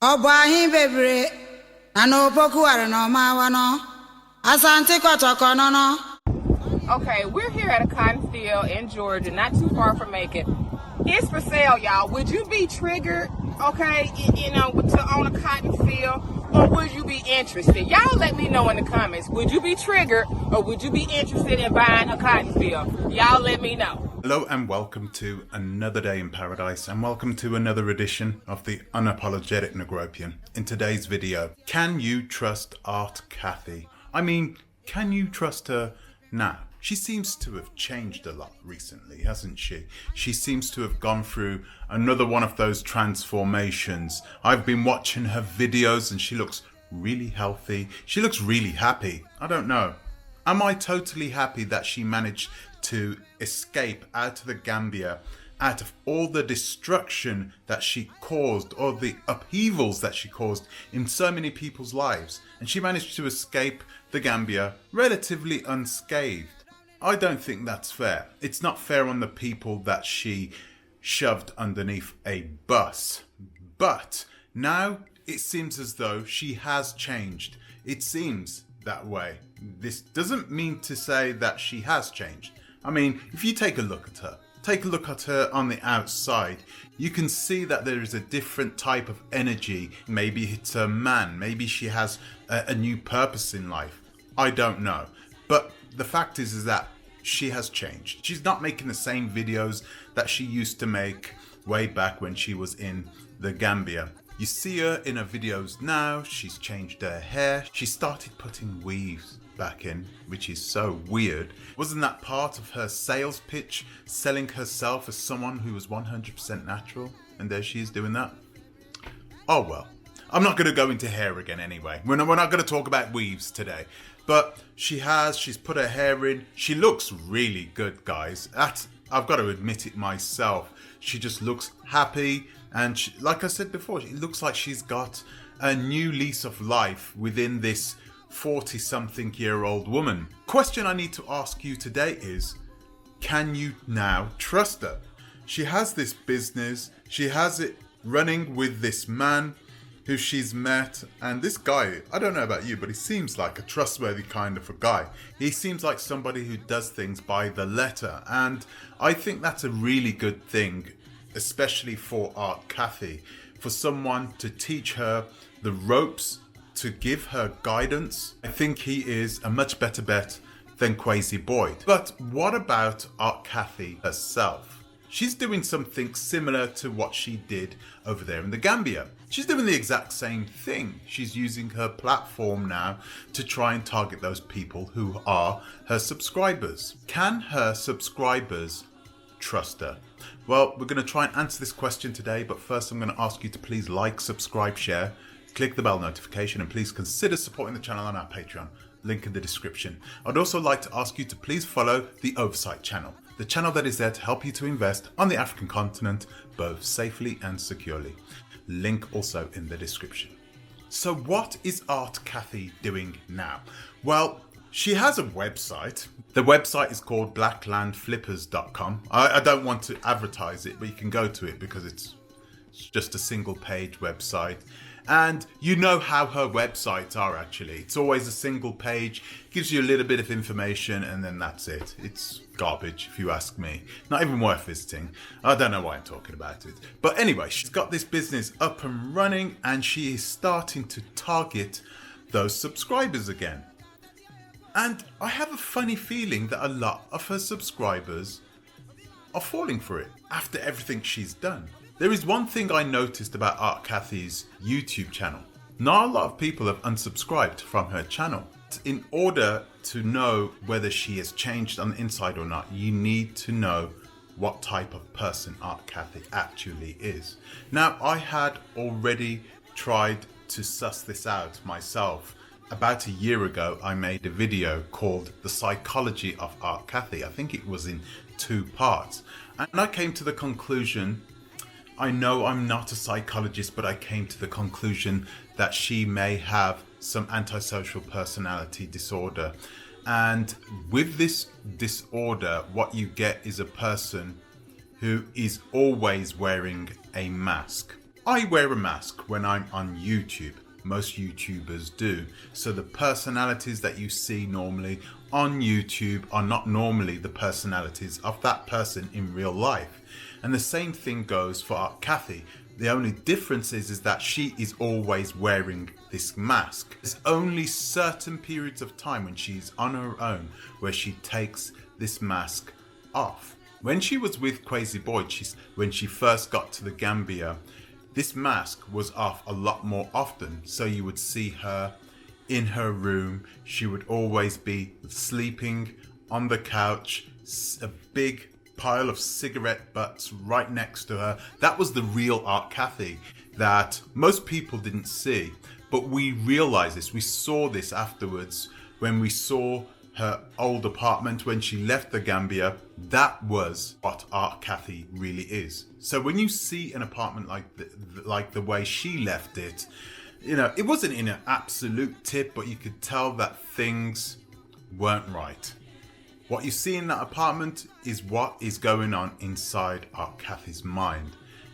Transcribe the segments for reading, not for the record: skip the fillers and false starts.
Obahi bebre, ano pokuare no mawano, asante kotokono no. Okay, we're here at a cotton field in Georgia, not too far from Macon. It's for sale, y'all. Would you be triggered, okay, to own a cotton field, or would you be interested? Y'all let me know in the comments. Would you be triggered, or would you be interested in buying a cotton field? Y'all let me know. Hello and welcome to another day in paradise, and welcome to another edition of the Unapologetic Negropian. In today's video, can you trust Art Cathey? I mean, can you trust her now? She seems to have changed a lot recently, hasn't she? She seems to have gone through another one of those transformations. I've been watching her videos and she looks really healthy. She looks really happy. I don't know. Am I totally happy that she managed to escape out of the Gambia, out of all the destruction that she caused, or the upheavals that she caused in so many people's lives, and she managed to escape the Gambia relatively unscathed? I don't think that's fair. It's not fair on the people that she shoved underneath a bus. But now it seems as though she has changed. It seems that way. This doesn't mean to say that she has changed. I mean, if you take a look at her on the outside, you can see that there is a different type of energy. Maybe it's a man, maybe she has a new purpose in life. I don't know. But the fact is that she has changed. She's not making the same videos that she used to make way back when she was in the Gambia. You see her in her videos now, she's changed her hair. She started putting weaves back in, which is so weird. Wasn't that part of her sales pitch, selling herself as someone who was 100% natural? And there she is doing that. Oh well, I'm not going to go into hair again anyway. We're not going to talk about weaves today. But she's put her hair in. She looks really good, guys. I've got to admit it myself. She just looks happy. And she, like I said before, it looks like she's got a new lease of life within this 40-something-year-old woman. Question I need to ask you today is, can you now trust her? She has this business. She has it running with this man who she's met, and this guy, I don't know about you, but he seems like a trustworthy kind of a guy. He seems like somebody who does things by the letter, and I think that's a really good thing, especially for Art Cathey, for someone to teach her the ropes, to give her guidance. I think he is a much better bet than Kwesi Boyd. But what about Art Cathey herself? She's doing something similar to what she did over there in the Gambia. She's doing the exact same thing. She's using her platform now to try and target those people who are her subscribers. Can her subscribers trust her? Well, we're going to try and answer this question today, but first I'm going to ask you to please like, subscribe, share, click the bell notification, and please consider supporting the channel on our Patreon. Link in the description. I'd also like to ask you to please follow the Oversight channel, the channel that is there to help you to invest on the African continent, both safely and securely. Link also in the description. So what is Art Cathey doing now? Well, she has a website. The website is called blacklandflippers.com. I don't want to advertise it, but you can go to it because it's just a single page website. And you know how her websites are actually. It's always a single page, gives you a little bit of information, and then that's it. It's garbage, if you ask me. Not even worth visiting. I don't know why I'm talking about it. But anyway, she's got this business up and running, and she is starting to target those subscribers again. And I have a funny feeling that a lot of her subscribers are falling for it after everything she's done. There is one thing I noticed about Art Cathey's YouTube channel. Not a lot of people have unsubscribed from her channel. In order to know whether she has changed on the inside or not, you need to know what type of person Art Cathey actually is. Now, I had already tried to suss this out myself. About a year ago, I made a video called The Psychology of Art Cathey. I think it was in 2 parts. And I came to the conclusion, I know I'm not a psychologist, but I came to the conclusion that she may have some antisocial personality disorder. And with this disorder, what you get is a person who is always wearing a mask. I wear a mask when I'm on YouTube. Most YouTubers do. So the personalities that you see normally on YouTube are not normally the personalities of that person in real life. And the same thing goes for Cathey. The only difference is that she is always wearing this mask. There's only certain periods of time when she's on her own where she takes this mask off. When she was with Crazy Boy, when she first got to the Gambia, this mask was off a lot more often. So you would see her in her room. She would always be sleeping on the couch, a big pile of cigarette butts right next to her. That was the real Cathey that most people didn't see. But we realized this. We saw this afterwards when we saw her old apartment when she left the Gambia. That was what Cathey really is. So when you see an apartment like the way she left it, you know, it wasn't in an absolute tip, but you could tell that things weren't right. What you see in that apartment is what is going on inside Cathey's mind.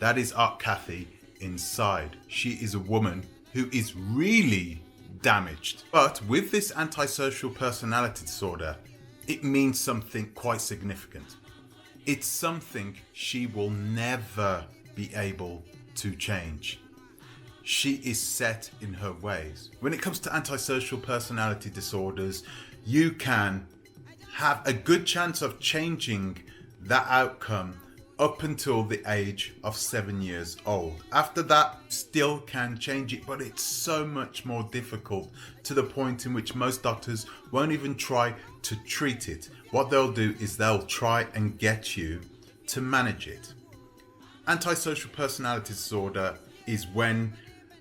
That is Cathey inside. She is a woman who is really damaged. But with this antisocial personality disorder, it means something quite significant. It's something she will never be able to change. She is set in her ways. When it comes to antisocial personality disorders, you can have a good chance of changing that outcome up until the age of 7 years old. After that, still can change it, but it's so much more difficult, to the point in which most doctors won't even try to treat it. What they'll do is they'll try and get you to manage it. Antisocial personality disorder is when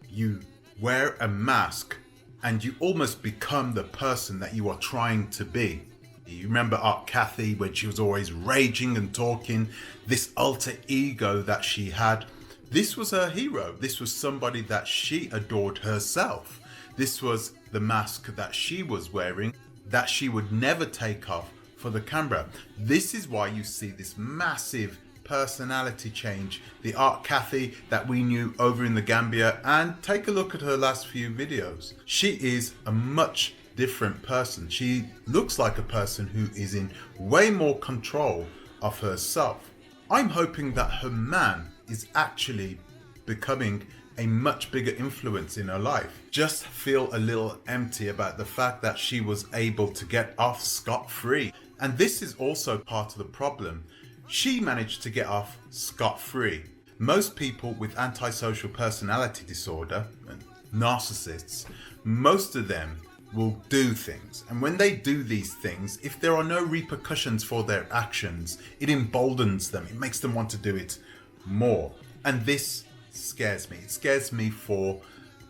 you wear a mask and you almost become the person that you are trying to be. You remember Cathey when she was always raging and talking, this alter ego that she had. This was her hero. This was somebody that she adored herself. This was the mask that she was wearing, that she would never take off for the camera. This is why you see this massive personality change, the Cathey that we knew over in the Gambia, and take a look at her last few videos. She is a much different person. She looks like a person who is in way more control of herself. I'm hoping that her man is actually becoming a much bigger influence in her life. Just feel a little empty about the fact that she was able to get off scot-free. And this is also part of the problem. She managed to get off scot-free. Most people with antisocial personality disorder, and narcissists, most of them will do things. And when they do these things, if there are no repercussions for their actions, it emboldens them. It makes them want to do it more. And this scares me. It scares me for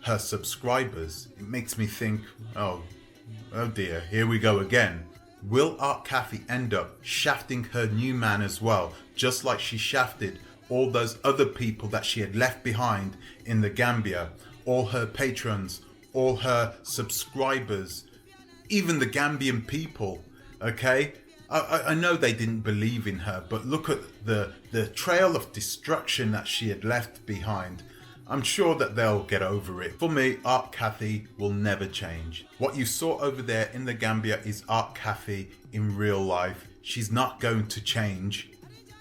her subscribers. It makes me think, oh dear, here we go again. Will Cathey end up shafting her new man as well, just like she shafted all those other people that she had left behind in the Gambia, all her patrons, all her subscribers, even the Gambian people, okay? I know they didn't believe in her, but look at the trail of destruction that she had left behind. I'm sure that they'll get over it. For me, Cathey will never change. What you saw over there in the Gambia is Cathey in real life. She's not going to change,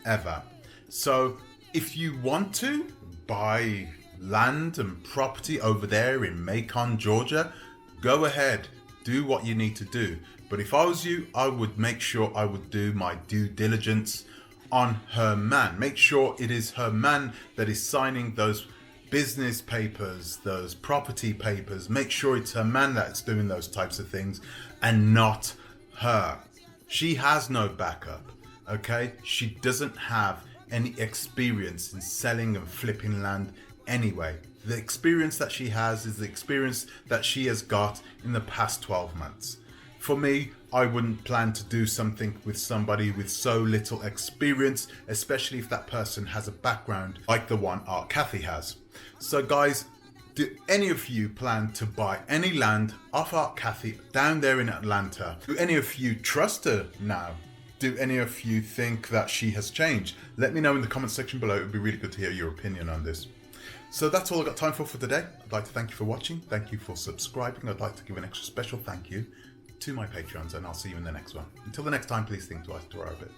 ever. So, if you want to buy land and property over there in Macon, Georgia, go ahead, do what you need to do. But if I was you, I would make sure I would do my due diligence on her man. Make sure it is her man that is signing those business papers, those property papers. Make sure it's her man that's doing those types of things and not her. She has no backup, okay? She doesn't have any experience in selling and flipping land anyway. The experience that she has is the experience that she has got in the past 12 months. For me, I wouldn't plan to do something with somebody with so little experience, especially if that person has a background like the one Cathey has. So guys, do any of you plan to buy any land off Cathey down there in Atlanta? Do any of you trust her now? Do any of you think that she has changed? Let me know in the comment section below. It would be really good to hear your opinion on this. So that's all I've got time for today. I'd like to thank you for watching. Thank you for subscribing. I'd like to give an extra special thank you to my Patreons, and I'll see you in the next one. Until the next time, please think twice to our bit.